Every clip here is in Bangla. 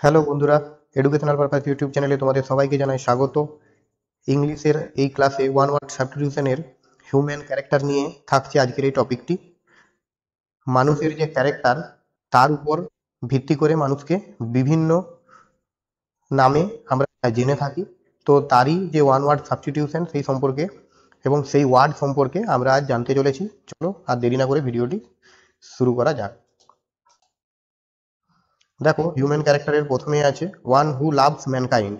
হ্যালো বন্ধুরা, এডুকেশনাল পারপাস ইউটিউব চ্যানেলে তোমাদের সবাইকে জানাই স্বাগত। ইংলিশের এই ক্লাসে ওয়ান ওয়ার্ড সাবস্টিটিউশনের হিউম্যান ক্যারেক্টার নিয়ে থাকছে আজকের এই টপিকটি। মানুষের যে ক্যারেক্টার তার উপর ভিত্তি করে মানুষকে বিভিন্ন নামে আমরা জেনে থাকি। তো তারই যে ওয়ান ওয়ার্ড সাবস্টিটিউশন সেই সম্পর্কে এবং সেই ওয়ার্ড সম্পর্কে আমরা আজ জানতে চলেছি। চলো আর দেরি না করে ভিডিওটি শুরু করা যাক। দেখো, হিউম্যান ক্যারেক্টারের প্রথমে আছে ওয়ান হু লাভস ম্যানকাইন্ড।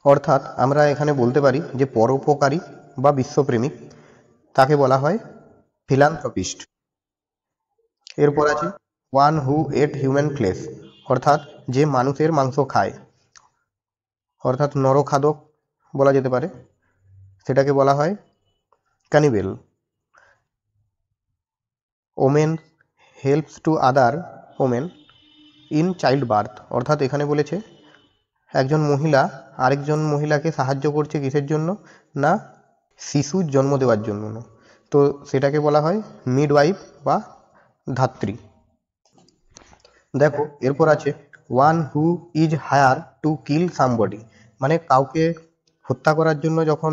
অর্থাৎ আমরা এখানে বলতে পারি যে পরোপকারী বা বিশ্বপ্রেমিক, তাকে বলা হয় ফিলান্থ্রপিস্ট। এরপর আছে ওয়ান হু এট হিউম্যান ফ্লেশ, অর্থাৎ যে মানুষের মাংস খায়, অর্থাৎ নরখাদক বলা যেতে পারে, সেটাকে বলা হয় cannibal. Women helps to other women in child birth, অর্থাৎ এখানে বলেছে একজন মহিলা আরেকজন মহিলাকে সাহায্য করছে কিসের জন্য, না শিশুর জন্ম দেওয়ার জন্য। তো সেটাকে বলা হয় মিডওয়াইফ বা ধাত্রী। দেখো, এরপর আছে one who is hired to kill somebody, মানে কাউকে হত্যা করার জন্য যখন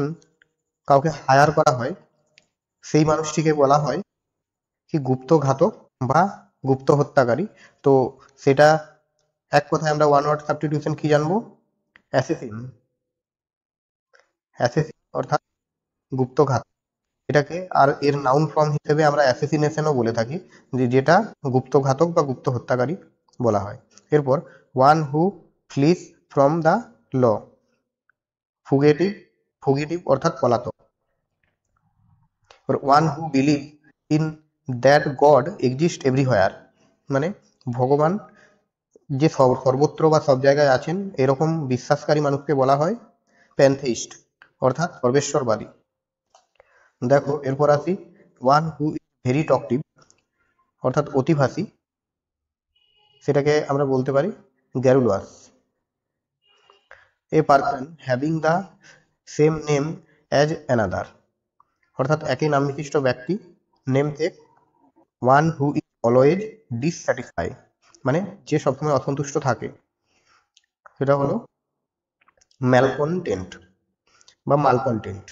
কাউকে হায়ার করা হয় সেই মানুষটিকে বলা হয় কি গুপ্ত ঘাতক বা গুপ্ত হত্যাকারী। তো সেটা এক কথায় আমরা ওয়ান ওয়ার্ড সাবস্টিটিউশন কি জানবো, অ্যাসেসিন। অ্যাসেসিন অর্থাৎ গুপ্ত ঘাতক। এটাকে আর এর নাউন ফর্ম হিসেবে আমরা অ্যাসেসিনেশনও বলে থাকি, যেটা গুপ্ত ঘাতক বা গুপ্ত হত্যাকারী বলা হয়। এরপর one who flees from the law, fugitive. Fugitive অর্থাৎ পলাতক। One who believe in that god exist everywhere, মানে ভগবান যে সর্বত্র বা সব জায়গায় আছেন এরকম বিশ্বাসকারী মানুষকে বলা হয় প্যানথেইস্ট, অর্থাৎ সর্বেশ্বরবাদী। দেখো, এরপর আসি one who is very talkative, অর্থাৎ অতিভাষী, সেটাকে আমরা বলতে পারি garrulous. A person having the same name as another, অর্থাৎ একই নাম বিশিষ্ট ব্যক্তি। Namesake one who is always dissatisfy, মানে যে সবসময় অসন্তুষ্ট থাকে, সেটা হলো ম্যালকন্টেন্ট বা মালকন্টেন্ট।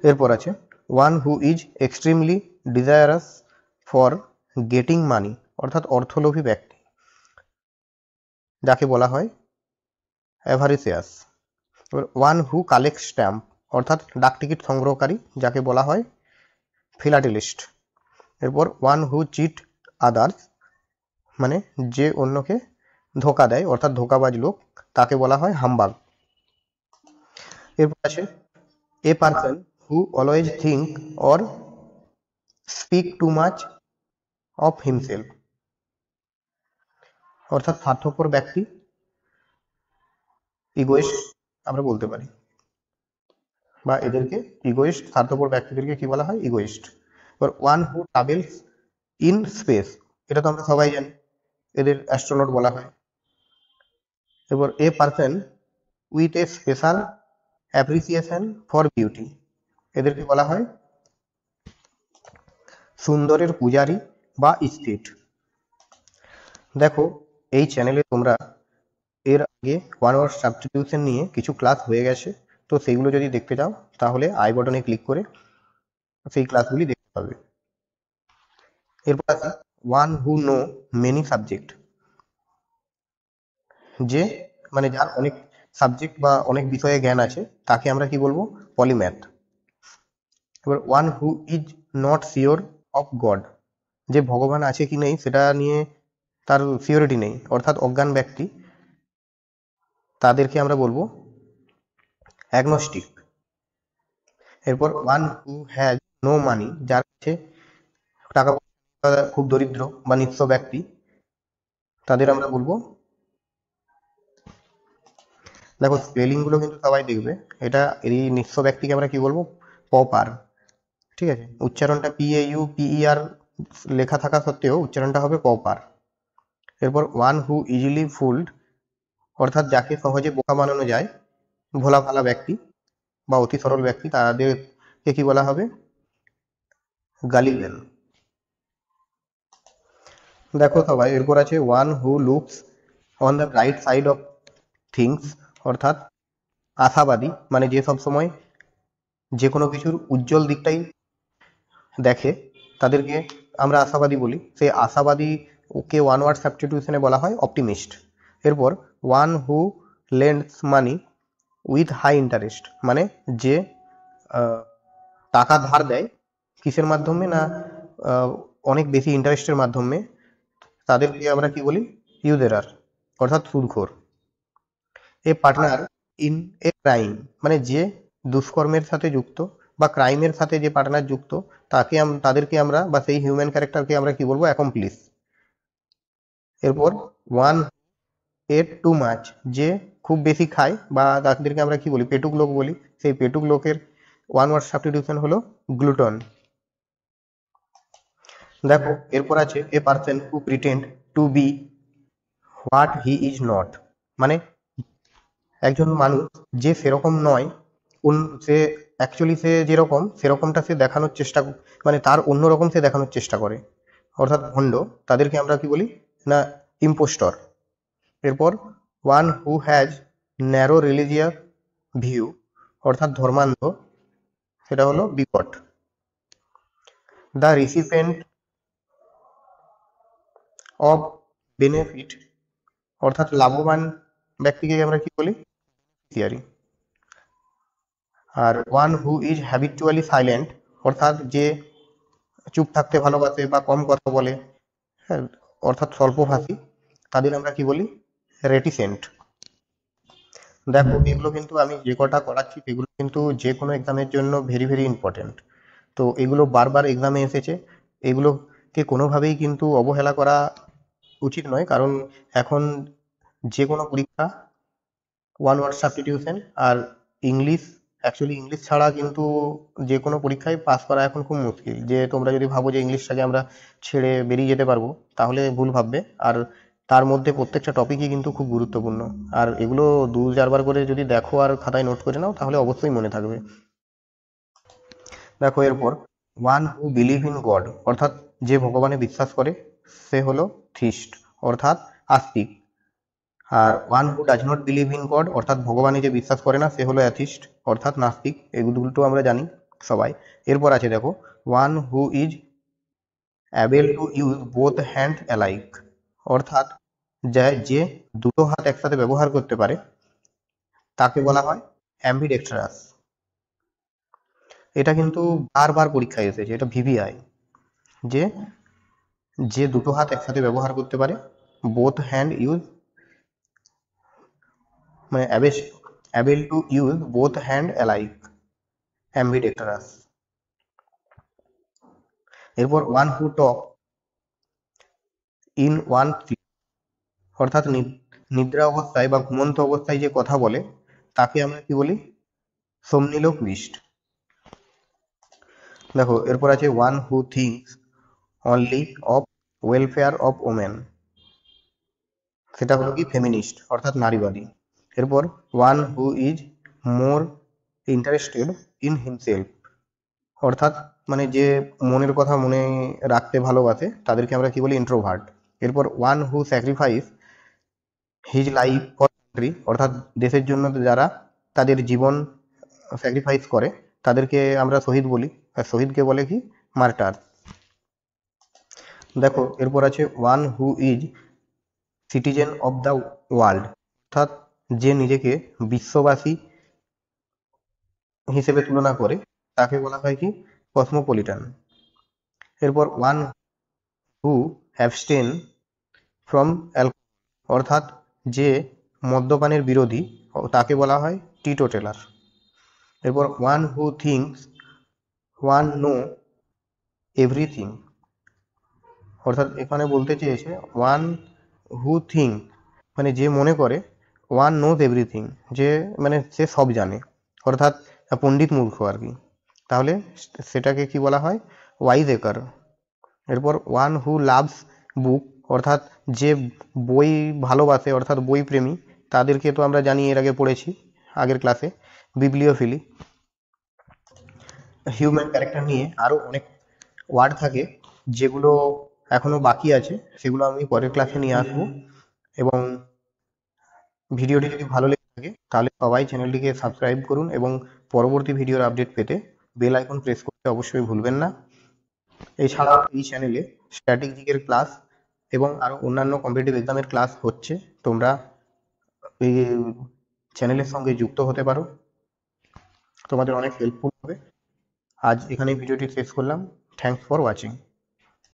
এরপর আছে one who is extremely desirous for getting money, অর্থাৎ অর্থলোভী ব্যক্তি, যাকে বলা হয় অ্যাভারিসিয়াস। এবার ওয়ান হু কালেক্ট স্ট্যাম্প, অর্থাৎ ডাকটিকিট সংগ্রহকারী, যাকে বলা হয় ফিলাটেলিস্ট। এরপর ওয়ান হু চিট আদার্স, মানে যে অন্যকে ধোকা দেয়, অর্থাৎ ধোকাবাজ লোক, তাকে বলা হয় হামবাগ। এরপর আছে a person who always think or speak too much of himself, অর্থাৎ স্বার্থপর ব্যক্তি, ইগোইস্ট আমরা বলতে পারি, বা এদেরকে ইগোইস্ট, স্বার্থপর ব্যক্তিদেরকে কি বলা হয়, ইগোইস্ট। এবার one who travels in space, এটা তো আমরা সবাই জানি, এদের অ্যাস্ট্রোনট বলা হয়। এবার a person with a special appreciation for beauty, এদেরকে বলা হয় সুন্দরের পূজারী বা স্ট্রিট। দেখো, এই চ্যানেলে তোমরা এর আগে ওয়ান ওয়ার্ড সাবস্টিটিউশন নিয়ে কিছু ক্লাস হয়ে গেছে, তো সেইগুলো যদি দেখতে চাও তাহলে আই বাটনে ক্লিক করে সেই ক্লাসগুলি দেখতে পাবে। এরপর আছে ওয়ান হু নো মেনি সাবজেক্ট, যে মানে যার অনেক সাবজেক্ট বা অনেক বিষয়ে জ্ঞান আছে তাকে আমরা কি বলবো, পলিম্যাথ। এবার one who is not sure of god, যে ভগবান আছে কি নেই সেটা নিয়ে তার সিওরিটি নেই, অর্থাৎ অজ্ঞান ব্যক্তি, তাদেরকে আমরা বলবো অ্যাগনস্টিক। এরপর one who has no money, যার কাছে টাকা পয়সা, খুব দরিদ্র বা নিঃস্ব ব্যক্তি, তাদের আমরা বলবো, দেখো স্পেলিং গুলো কিন্তু সবাই দেখবে, এটা এই নিঃস্ব ব্যক্তিকে আমরা কি বলবো, পপার। ঠিক আছে, উচ্চারণটা PAUPER লেখা থাকা সত্ত্বেও উচ্চারণটা হবে পপার। এরপর ওয়ান হু ইজিলি ফুলড, অর্থাৎ যাকে সহজে বোকা বানানো যায়, ভোলা ভালা ব্যক্তি বা অতি সরল ব্যক্তি, তাদেরকে কি বলা হবে, গালিবেল। দেখো সবাই, এরপর আছে one who looks on the bright side of things, অর্থাৎ আশাবাদী, মানে যে সব সময় যে কোনো কিছুর উজ্জ্বল দিকটাই দেখে তাদেরকে আমরা আশাবাদী বলি। সেই আশাবাদী ওকে ওয়ান ওয়ার্ড সাবস্টিটিউশনে বলা হয় অপটিমিস্ট। এরপর one who lends money with high interest, মানে যে আহ, টাকা ধার দেয় কিসের মাধ্যমে না, আহ, অনেক বেশি ইন্টারেস্টের মাধ্যমে, তাদেরকে আমরা কি বলি, ইউজেরার, অর্থাৎ সুদখোর। A partner in a crime, মানে যে দুষ্কর্মের সাথে যুক্ত বা ক্রাইমের সাথে যে পার্টনার যুক্ত, তাদেরকে আমরা বা সেই হিউম্যান ক্যারেক্টারকে আমরা কি বলবো, অ্যাকমপ্লিস। এরপর ওয়ান এট টু মাচ, যে খুব বেশি খায় বা তাদেরকে আমরা কি বলি, পেটুক লোক বলি। সেই পেটুক লোকের ওয়ান ওয়ার্ড সাবস্টিটিউশন হলো গ্লুটন। দেখো এরপর আছে a person who pretend to be what he is not, মানে একজন মানুষ যে সেরকম নয়, সে অ্যাকচুয়ালি সে যেরকম সেরকমটা সে দেখানোর চেষ্টা মানে তার অন্যরকম সে দেখানোর চেষ্টা করে, অর্থাৎ ভণ্ড। তাদেরকে আমরা কি বলি না, ইম্পোস্টর। এরপর one who has narrow religious view, অর্থাৎ ধর্মান্ধ, সেটা হলো বিকট। দ্য রিসিপেন্ট অফ বেনিফিট, অর্থাৎ লাভবান ব্যক্তিকে আমরা কি বলি, বেনিফিশিয়ারি। আর one who is habitually silent, অর্থাৎ যে চুপ থাকতে ভালোবাসে বা কম কথা বলে, হ্যাঁ, অর্থাৎ স্বল্পভাষী, তাদের আমরা কি বলি, রেটিসেন্ট। দেখো এগুলো কিন্তু আমি যে কটা করাচ্ছি সেগুলো কিন্তু যে কোনো এক্সামের জন্য ভেরি ভেরি ইম্পর্টেন্ট। তো এগুলো বারবার এক্সামে এসেছে, এগুলোকে কোনোভাবেই কিন্তু অবহেলা করা উচিত নয়, কারণ এখন যে কোনো পরীক্ষা ওয়ান ওয়ার্ড সাবস্টিটিউশন আর ইংলিশ, অ্যাকচুয়ালি ইংলিশ ছাড়া কিন্তু যে কোনো পরীক্ষায় পাস করা এখন খুব মুশকিল। যে তোমরা যদি ভাবো যে ইংলিশটাকে আমরা ছেড়ে বেরিয়ে যেতে পারবো, তাহলে ভুল ভাববে। আর তার মধ্যে প্রত্যেকটা টপিকই কিন্তু খুব গুরুত্বপূর্ণ, আর এগুলো দু চারবার করে যদি দেখো আর খাতায় নোট করে নাও তাহলে অবশ্যই মনে থাকবে। দেখো এরপর one who believe in god, অর্থাৎ যে ভগবানে বিশ্বাস করে সে হলো থিস্ট, অর্থাৎ আস্তিক। আর one who does not believe in god, অর্থাৎ ভগবানে যে বিশ্বাস করে না সে হলো অ্যাথিস্ট, অর্থাৎ নাস্তিক। এগুলো দুটো আমরা জানি সবাই। এরপর আছে দেখো one who is Abel to use both hand alike, অর্থাৎ যে দুটো হাত একসাথে ব্যবহার করতে পারে তাকে বলা হয় অ্যাম্বিডেক্ট্রাস। এটা কিন্তু বারবার পরীক্ষায় এসেছে, এটা ভিভিআই, যে যে দুটো হাত একসাথে ব্যবহার করতে পারে, বোথ হ্যান্ড ইউজ, মানে able to use both hand alike, ambidextrous. এরপর one who talk in one sleep, অর্থাৎ নিদ্রা অবস্থায় বা ঘুমন্ত অবস্থায় যে কথা বলে তাকে আমরা কি বলি, সোমনিলোকুইস্ট। দেখো এরপর আছে one who thinks only of welfare of women, সেটা হলো কি ফেমিনিস্ট, অর্থাৎ নারীবাদী। এরপর one who is more interested in himself, অর্থাৎ মানে যে মনের কথা মনে রাখতে ভালোবাসে তাদেরকে আমরা কি বলি, ইন্ট্রোভার্ট। এরপর one who sacrifice his life for country, অর্থাৎ দেশের জন্য যারা তাদের জীবন স্যাক্রিফাইস করে তাদেরকে আমরা শহীদ বলি, আর শহীদকে বলে কি, মার্টার। দেখো এরপর আছে one who is citizen of the world, অর্থাৎ যে নিজেকে বিশ্ববাসী হিসেবে তুলনা করে তাকে বলা হয় কি, কসমোপলিটান। এরপর one who abstain from alcohol, অর্থাৎ যে মদ্যপানের বিরোধী তাকে বলা হয় টিটোটেলার। এরপর ওয়ান হু থিঙ্কস ওয়ান নো এভরিথিং, অর্থাৎ এখানে বলতে চেয়েছে ওয়ান হু থিঙ্ক, মানে যে মনে করে ওয়ান নোজ এভরিথিং, যে মানে সে সব জানে, অর্থাৎ পণ্ডিত মূর্খ আর কি, তাহলে সেটাকে কি বলা হয়, ওয়াইজ একার। এরপর ওয়ান হু লাভস বুক, অর্থাৎ যে বই ভালোবাসে, অর্থাৎ বই প্রেমী, তাদেরকে তো আমরা জানি, এর আগে পড়েছি আগের ক্লাসে, বিবলিওফিলি। হিউম্যান ক্যারেক্টার নিয়ে আরও অনেক ওয়ার্ড থাকে যেগুলো এখনও বাকি আছে, সেগুলো আমি পরের ক্লাসে নিয়ে আসবো। এবং ভিডিওটি যদি ভালো লেগে থাকে তাহলে সবাই চ্যানেলটিকে সাবস্ক্রাইব করুন এবং পরবর্তী ভিডিওর আপডেট পেতে বেল আইকন প্রেস করতে অবশ্যই ভুলবেন না। এছাড়াও এই চ্যানেলে স্ট্র্যাটেজিকের ক্লাস এবং আরও অন্যান্য কম্পিটিটিভ এক্সামের ক্লাস হচ্ছে, তোমরা এই চ্যানেলের সঙ্গে যুক্ত হতে পারো, তোমাদের অনেক হেল্পফুল হবে। আজ এখানেই ভিডিওটি শেষ করলাম। Thanks for watching.